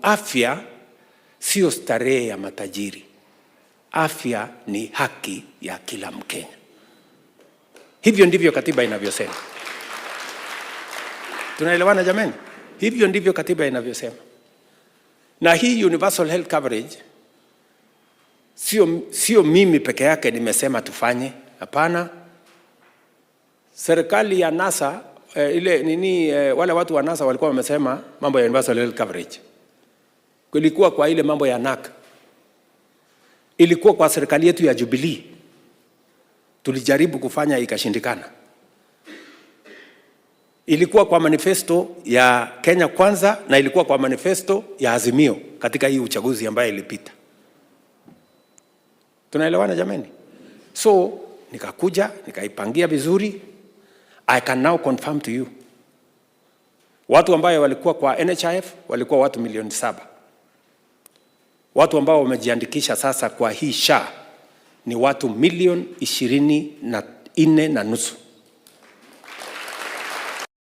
afya sio starehe ya matajiri. Afya ni haki ya kila Mkenya. Hivyo ndivyo katiba inavyosema. Tunaelewana jameni? Hivyo ndivyo katiba inavyosema. Na hii universal health coverage sio mimi peke yake nimesema tufanye. Hapana. Serikali ya NASA wale watu wa NASA walikuwa wamesema mambo ya universal health coverage. Kulikuwa kwa ile mambo ya NAC. Ilikuwa kwa serikali yetu ya Jubilee. Tulijaribu kufanya ikashindikana. Ilikuwa kwa manifesto ya Kenya Kwanza na ilikuwa kwa manifesto ya Azimio katika hii uchaguzi ambayo ilipita. Tunaelewana jameni? So nikakuja nikaipangia vizuri. I can now confirm to you, watu ambao walikuwa kwa NHIF walikuwa watu 7,000,000. Watu ambao wamejiandikisha sasa kwa hii SHA ni watu 24.5 milioni.